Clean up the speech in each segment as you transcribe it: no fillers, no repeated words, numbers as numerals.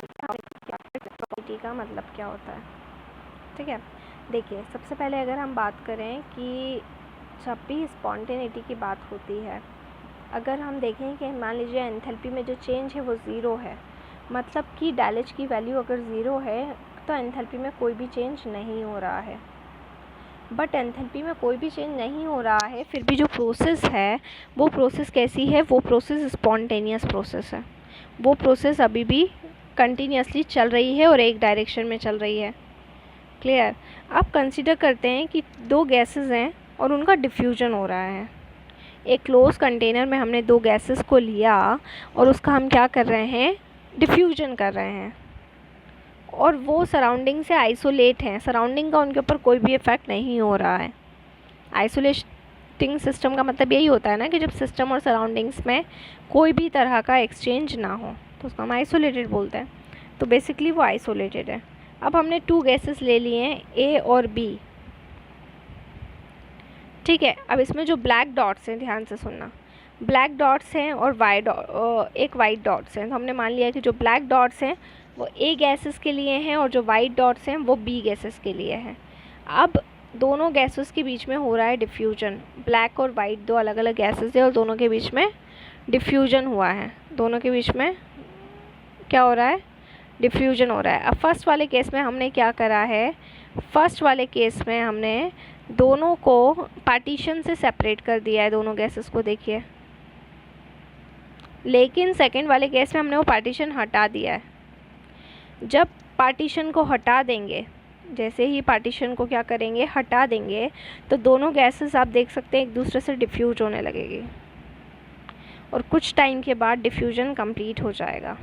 Property का मतलब क्या होता है। ठीक है, देखिए सबसे पहले अगर हम बात करें कि जब भी स्पॉन्टेनिटी की बात होती है, अगर हम देखें कि मान लीजिए एंथैल्पी में जो चेंज है वो ज़ीरो है, मतलब कि डैलेज की वैल्यू अगर ज़ीरो है तो एंथैल्पी में कोई भी चेंज नहीं हो रहा है। बट एंथैल्पी में कोई भी चेंज नहीं हो रहा है, फिर भी जो प्रोसेस है वो प्रोसेस कैसी है, वो प्रोसेस स्पॉन्टेनियस प्रोसेस है। वो प्रोसेस अभी भी कंटिन्यूसली चल रही है और एक डायरेक्शन में चल रही है। क्लियर। अब कंसीडर करते हैं कि दो गैसेस हैं और उनका डिफ्यूजन हो रहा है। एक क्लोज कंटेनर में हमने दो गैसेस को लिया और उसका हम क्या कर रहे हैं, डिफ्यूजन कर रहे हैं, और वो सराउंडिंग से आइसोलेट हैं, सराउंडिंग का उनके ऊपर कोई भी इफेक्ट नहीं हो रहा है। आइसोलेटिंग सिस्टम का मतलब यही होता है ना कि जब सिस्टम और सराउंडिंग्स में कोई भी तरह का एक्सचेंज ना हो तो उसको हम आइसोलेटेड बोलते हैं। तो बेसिकली वो आइसोलेटेड है। अब हमने टू गैसेस ले लिए हैं, ए और बी। ठीक है, अब इसमें जो ब्लैक डॉट्स हैं, ध्यान से सुनना, ब्लैक डॉट्स हैं और एक वाइट डॉट्स हैं। तो हमने मान लिया कि जो ब्लैक डॉट्स हैं वो ए गैसेस के लिए हैं और जो वाइट डॉट्स हैं वो बी गैसेस के लिए हैं। अब दोनों गैसेस के बीच में हो रहा है डिफ्यूजन। ब्लैक और वाइट दो अलग अलग गैसेस हैं और दोनों के बीच में डिफ्यूजन हुआ है। दोनों के बीच में क्या हो रहा है, डिफ्यूजन हो रहा है। अब फर्स्ट वाले केस में हमने क्या करा है, फर्स्ट वाले केस में हमने दोनों को पार्टीशन से सेपरेट कर दिया है, दोनों गैसेस को, देखिए। लेकिन सेकंड वाले केस में हमने वो पार्टीशन हटा दिया है। जब पार्टीशन को हटा देंगे, जैसे ही पार्टीशन को क्या करेंगे, हटा देंगे, तो दोनों गैसेस आप देख सकते हैं एक दूसरे से डिफ्यूज होने लगेगी और कुछ टाइम के बाद डिफ्यूजन कंप्लीट हो जाएगा।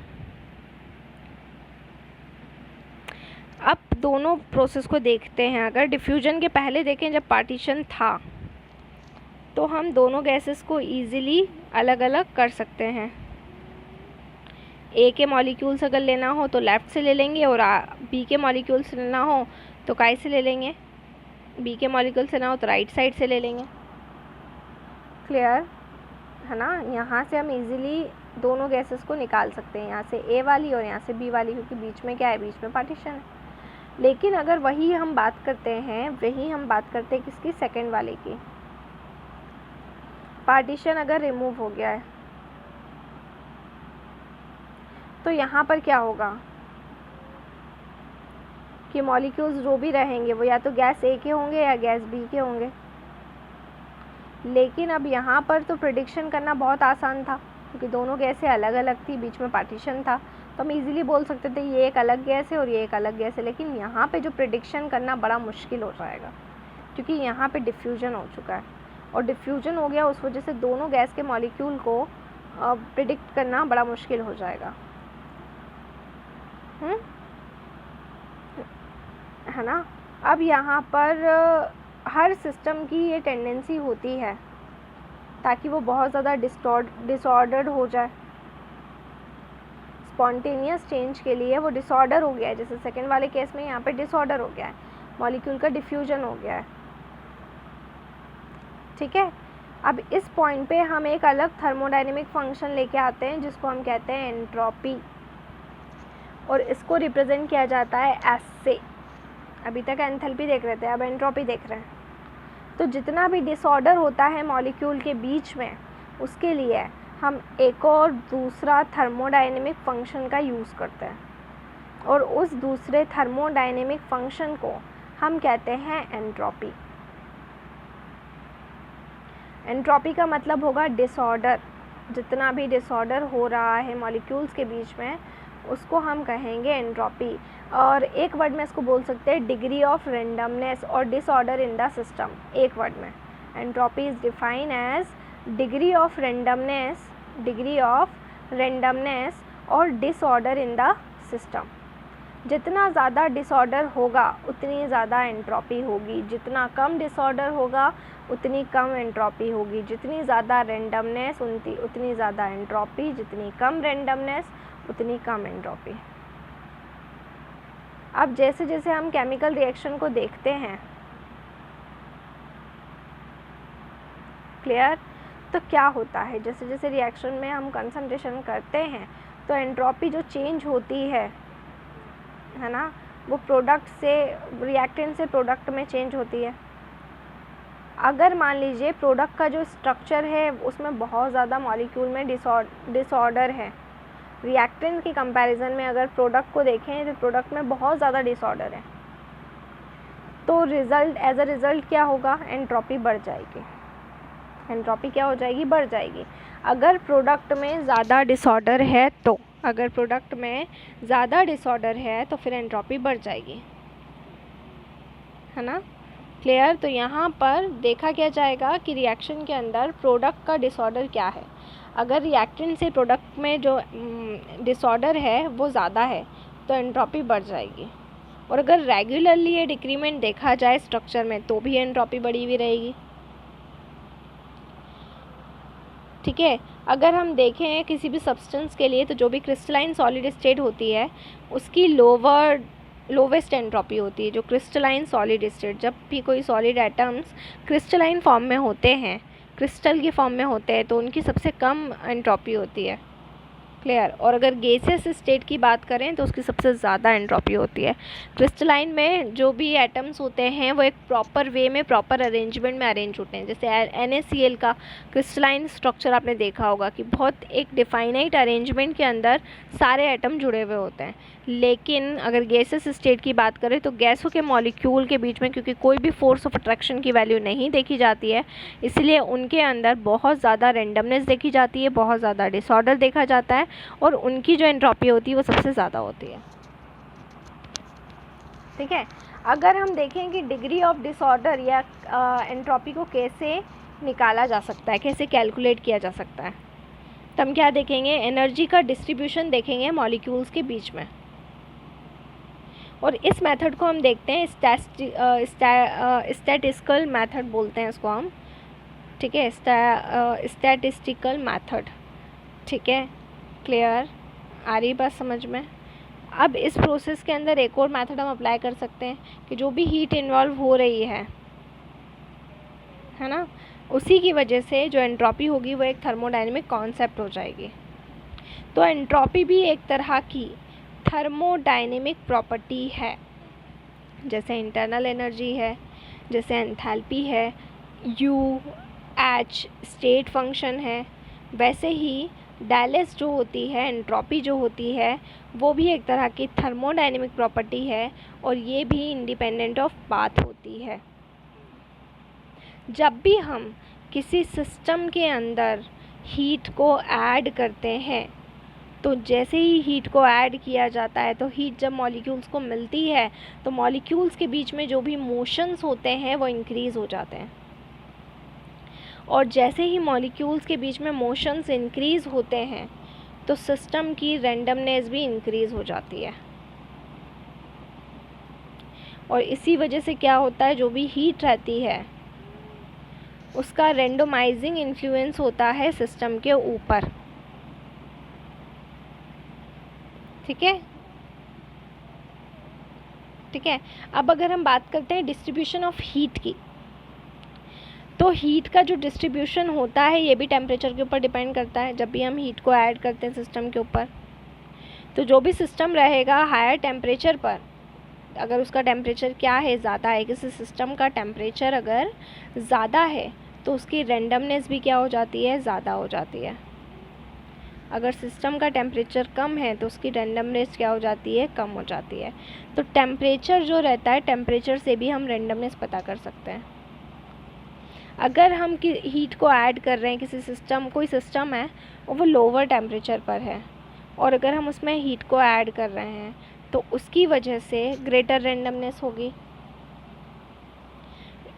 अब दोनों प्रोसेस को देखते हैं। अगर डिफ्यूजन के पहले देखें जब पार्टीशन था तो हम दोनों गैसेस को ईजिली अलग अलग कर सकते हैं। ए के मॉलिक्यूल्स अगर लेना हो तो लेफ़्ट से ले लेंगे और बी के मॉलिक्यूल्स लेना हो तो काय से ले लेंगे, बी के मॉलिक्यूल से ना हो तो राइट साइड से ले लेंगे। क्लियर है ना। यहाँ से हम इजीली दोनों गैसेस को निकाल सकते हैं, यहाँ से ए वाली और यहाँ से बी वाली, क्योंकि बीच में क्या है, बीच में पार्टीशन है। लेकिन अगर वही हम बात करते हैं किसकी, सेकंड वाले की। पार्टीशन अगर रिमूव हो गया है तो यहाँ पर क्या होगा कि मॉलिक्यूल्स जो भी रहेंगे वो या तो गैस ए के होंगे या गैस बी के होंगे। लेकिन अब यहाँ पर तो प्रेडिक्शन करना बहुत आसान था क्योंकि दोनों गैसें अलग अलग थी, बीच में पार्टीशन था, तो हम इजीली बोल सकते थे ये एक अलग गैस है और ये एक अलग गैस है। लेकिन यहाँ पे जो प्रेडिक्शन करना बड़ा मुश्किल हो जाएगा क्योंकि यहाँ पे डिफ्यूजन हो चुका है और डिफ्यूजन हो गया, उस वजह से दोनों गैस के मॉलिक्यूल को प्रिडिक्ट करना बड़ा मुश्किल हो जाएगा। है ना। अब यहाँ पर हर सिस्टम की ये टेंडेंसी होती है ताकि वो बहुत ज़्यादा डिसऑर्डर्ड हो जाए। स्पॉन्टेनियस चेंज के लिए वो डिसऑर्डर हो गया है, जैसे सेकंड वाले केस में यहाँ पे डिसऑर्डर हो गया है, मॉलिक्यूल का डिफ्यूजन हो गया है। ठीक है, अब इस पॉइंट पे हम एक अलग थर्मोडायनेमिक फंक्शन लेके आते हैं जिसको हम कहते हैं एंट्रोपी, और इसको रिप्रेजेंट किया जाता है एस से। अभी तक एंथैल्पी देख रहे थे, अब एंट्रोपी देख रहे हैं। तो जितना भी डिसऑर्डर होता है मॉलिक्यूल के बीच में, उसके लिए हम एक और दूसरा थर्मोडायनेमिक फंक्शन का यूज़ करते हैं और उस दूसरे थर्मोडायनेमिक फंक्शन को हम कहते हैं एंट्रोपी। एंट्रोपी का मतलब होगा डिसऑर्डर। जितना भी डिसऑर्डर हो रहा है मॉलिक्यूल्स के बीच में उसको हम कहेंगे एंट्रोपी। और एक वर्ड में इसको बोल सकते हैं डिग्री ऑफ रेंडमनेस और डिसऑर्डर इन द सिस्टम। एक वर्ड में entropy is define as degree of randomness और डिसऑर्डर इन द सिस्टम। जितना ज़्यादा डिसऑर्डर होगा उतनी ज़्यादा एंट्रोपी होगी, जितना कम डिसऑर्डर होगा उतनी कम एंट्रोपी होगी, जितनी ज़्यादा रेंडमनेस उतनी ज़्यादा एंट्रोपी, जितनी कम रेंडमनेस उतनी कम एंट्रोपी। अब जैसे जैसे हम केमिकल रिएक्शन को देखते हैं, क्लियर, तो क्या होता है, जैसे जैसे रिएक्शन में हम कंसंट्रेशन करते हैं तो एंट्रोपी जो चेंज होती है है ना, वो प्रोडक्ट से रिएक्टेंट से प्रोडक्ट में चेंज होती है। अगर मान लीजिए प्रोडक्ट का जो स्ट्रक्चर है उसमें बहुत ज़्यादा मॉलिक्यूल में डिसऑर्डर है, रिएक्टेंट की कंपैरिजन में अगर प्रोडक्ट को देखें तो प्रोडक्ट में बहुत ज़्यादा डिसऑर्डर है, तो एज अ रिज़ल्ट क्या होगा, एंट्रोपी बढ़ जाएगी। एंट्रोपी क्या हो जाएगी, बढ़ जाएगी। अगर प्रोडक्ट में ज़्यादा डिसऑर्डर है तो अगर प्रोडक्ट में ज़्यादा डिसऑर्डर है तो फिर एंट्रोपी बढ़ जाएगी, है ना, क्लियर। तो यहाँ पर देखा क्या जाएगा कि रिएक्शन के अंदर प्रोडक्ट का डिसऑर्डर क्या है। अगर रिएक्टेंट से प्रोडक्ट में जो डिसऑर्डर है वो ज़्यादा है तो एंट्रोपी बढ़ जाएगी, और अगर रेगुलरली ये डिक्रीमेंट देखा जाए स्ट्रक्चर में तो भी एंट्रोपी बढ़ी हुई रहेगी, ठीक है। अगर हम देखें किसी भी सब्सटेंस के लिए तो जो भी क्रिस्टलाइन सॉलिड स्टेट होती है उसकी लोवेस्ट एंट्रोपी होती है। जो क्रिस्टलाइन सॉलिड स्टेट, जब भी कोई सॉलिड एटम्स क्रिस्टलाइन फॉर्म में होते हैं, क्रिस्टल की फॉर्म में होते हैं, तो उनकी सबसे कम एंट्रोपी होती है, क्लियर। और अगर गैसियस स्टेट की बात करें तो उसकी सबसे ज़्यादा एंट्रोपी होती है। क्रिस्टलाइन में जो भी एटम्स होते हैं वो एक प्रॉपर वे में, प्रॉपर अरेंजमेंट में अरेंज होते हैं। जैसे NaCl का क्रिस्टलाइन स्ट्रक्चर आपने देखा होगा कि बहुत एक डिफाइनाइट अरेंजमेंट के अंदर सारे एटम जुड़े हुए होते हैं। लेकिन अगर गैसियस स्टेट की बात करें तो गैसों के मॉलिक्यूल के बीच में क्योंकि कोई भी फोर्स ऑफ अट्रैक्शन की वैल्यू नहीं देखी जाती है, इसलिए उनके अंदर बहुत ज़्यादा रेंडमनेस देखी जाती है, बहुत ज़्यादा डिसऑर्डर देखा जाता है, और उनकी जो एंट्रोपी होती है वो सबसे ज़्यादा होती है, ठीक है। अगर हम देखें कि डिग्री ऑफ डिसऑर्डर या एंट्रोपी को कैसे निकाला जा सकता है, कैसे कैलकुलेट किया जा सकता है, तो हम क्या देखेंगे, एनर्जी का डिस्ट्रीब्यूशन देखेंगे मॉलिक्यूल्स के बीच में, और इस मेथड को हम देखते हैं स्टैटिस्टिकल मेथड बोलते हैं इसको हम, ठीक है, स्टैटिस्टिकल मेथड, ठीक है, क्लियर, आ रही बात समझ में। अब इस प्रोसेस के अंदर एक और मेथड हम अप्लाई कर सकते हैं कि जो भी हीट इन्वॉल्व हो रही है ना, उसी की वजह से जो एंट्रोपी होगी वो एक थर्मोडायनेमिक कॉन्सेप्ट हो जाएगी। तो एंट्रोपी भी एक तरह की थर्मोडायनेमिक प्रॉपर्टी है, जैसे इंटरनल एनर्जी है, जैसे एंथैल्पी है, UH स्टेट फंक्शन है, वैसे ही डायलेस जो होती है, एंट्रोपी जो होती है, वो भी एक तरह की थर्मोडायनेमिक प्रॉपर्टी है, और ये भी इंडिपेंडेंट ऑफ पाथ होती है। जब भी हम किसी सिस्टम के अंदर हीट को ऐड करते हैं तो जैसे ही हीट को ऐड किया जाता है तो हीट जब मॉलिक्यूल्स को मिलती है तो मॉलिक्यूल्स के बीच में जो भी मोशंस होते हैं वो इंक्रीज़ हो जाते हैं, और जैसे ही मॉलिक्यूल्स के बीच में मोशंस इंक्रीज़ होते हैं तो सिस्टम की रैंडमनेस भी इंक्रीज़ हो जाती है, और इसी वजह से क्या होता है, जो भी हीट रहती है उसका रैंडमाइजिंग इन्फ्लुएंस होता है सिस्टम के ऊपर, ठीक है, ठीक है। अब अगर हम बात करते हैं डिस्ट्रीब्यूशन ऑफ हीट की, तो हीट का जो डिस्ट्रीब्यूशन होता है ये भी टेम्परेचर के ऊपर डिपेंड करता है। जब भी हम हीट को ऐड करते हैं सिस्टम के ऊपर, तो जो भी सिस्टम रहेगा हायर टेम्परेचर पर, अगर उसका टेम्परेचर क्या है, ज़्यादा है, किसी सिस्टम का टेम्परेचर अगर ज़्यादा है तो उसकी रैंडमनेस भी क्या हो जाती है, ज़्यादा हो जाती है। अगर सिस्टम का टेम्परेचर कम है तो उसकी रैंडमनेस क्या हो जाती है, कम हो जाती है। तो टेम्परेचर जो रहता है, टेम्परेचर से भी हम रैंडमनेस पता कर सकते हैं। अगर हम हीट को ऐड कर रहे हैं किसी सिस्टम, कोई सिस्टम है और वो लोअर टेम्परेचर पर है, और अगर हम उसमें हीट को ऐड कर रहे हैं तो उसकी वजह से ग्रेटर रैंडमनेस होगी।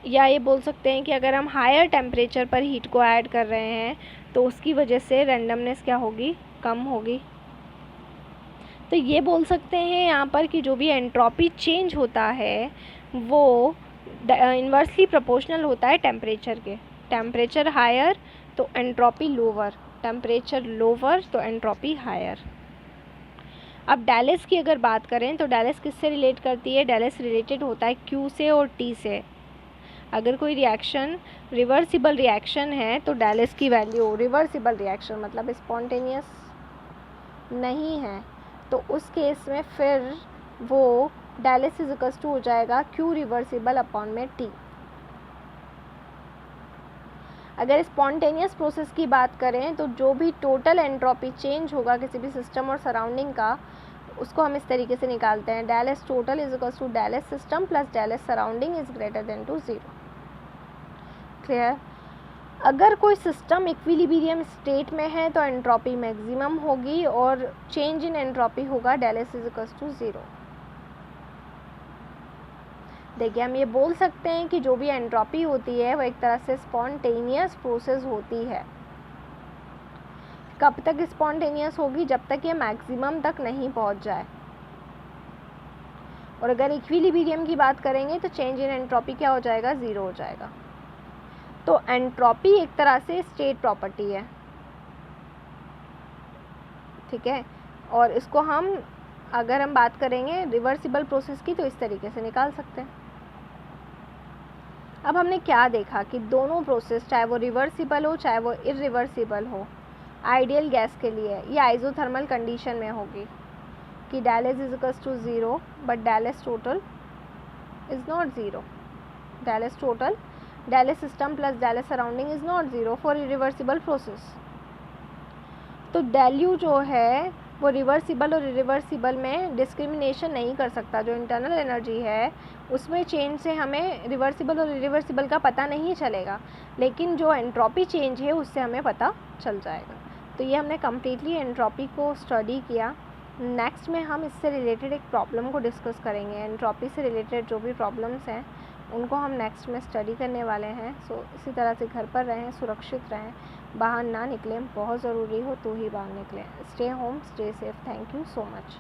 या ये बोल सकते हैं कि अगर हम हायर टेम्परेचर पर हीट को ऐड कर रहे हैं तो उसकी वजह से रैंडमनेस क्या होगी, कम होगी। तो ये बोल सकते हैं यहाँ पर कि जो भी एंट्रोपी चेंज होता है वो इन्वर्सली प्रोपोर्शनल होता है टेम्परेचर के। टेम्परेचर हायर तो एंट्रोपी लोअर, टेम्परेचर लोअर तो एंट्रोपी हायर। अब डैलेस की अगर बात करें तो डैलेस किससे रिलेट करती है, डैलेस रिलेटेड होता है Q से और T से। अगर कोई रिएक्शन रिवर्सिबल रिएक्शन है तो डैलेस की वैल्यू, रिवर्सिबल रिएक्शन मतलब स्पॉन्टेनियस नहीं है, तो उस केस में फिर वो del S is equals to हो जाएगा क्यू रिवर्सिबल अपॉन में टी। अगर स्पॉन्टेनियस प्रोसेस की बात करें तो जो भी टोटल एंट्रोपी चेंज होगा किसी भी सिस्टम और सराउंडिंग का, उसको हम इस तरीके से निकालते हैं, del S total is equals to del S system plus del S surrounding is greater than to 0। Clear? अगर कोई सिस्टम इक्विलिब्रियम स्टेट में है तो एंट्रोपी मैक्सिमम होगी और चेंज इन एंट्रोपी होगा del S is equals to 0। देखिए हम ये बोल सकते हैं कि जो भी एंट्रोपी होती है वो एक तरह से स्पॉन्टेनियस प्रोसेस होती है। कब तक स्पॉन्टेनियस होगी? जब तक ये मैक्सिमम तक नहीं पहुंच जाए। और अगर इक्विलिब्रियम की बात करेंगे तो चेंज इन एंट्रोपी क्या हो जाएगा? 0 हो जाएगा। तो एंट्रोपी एक तरह से स्टेट प्रॉपर्टी है, ठीक है। और इसको हम अगर हम बात करेंगे रिवर्सिबल प्रोसेस की तो इस तरीके से निकाल सकते हैं। अब हमने क्या देखा कि दोनों प्रोसेस, चाहे वो रिवर्सिबल हो चाहे वो इरिवर्सिबल हो, आइडियल गैस के लिए ये आइसोथर्मल कंडीशन में होगी कि del S is equals to 0 but del S total is not 0। Del S total, del S system plus del S surrounding is not 0 for irreversible process. तो del U जो है वो रिवर्सिबल और irreversible में discrimination नहीं कर सकता। जो इंटरनल एनर्जी है उसमें चेंज से हमें रिवर्सिबल और इरिवर्सिबल का पता नहीं चलेगा, लेकिन जो एंट्रोपी चेंज है उससे हमें पता चल जाएगा। तो ये हमने कम्प्लीटली एंट्रोपी को स्टडी किया। नेक्स्ट में हम इससे रिलेटेड एक प्रॉब्लम को डिस्कस करेंगे। एंट्रोपी से रिलेटेड जो भी प्रॉब्लम्स हैं उनको हम नेक्स्ट में स्टडी करने वाले हैं। सो इसी तरह से घर पर रहें, सुरक्षित रहें, बाहर ना निकलें, बहुत ज़रूरी हो तो ही बाहर निकलें। Stay home, stay safe. Thank you so much.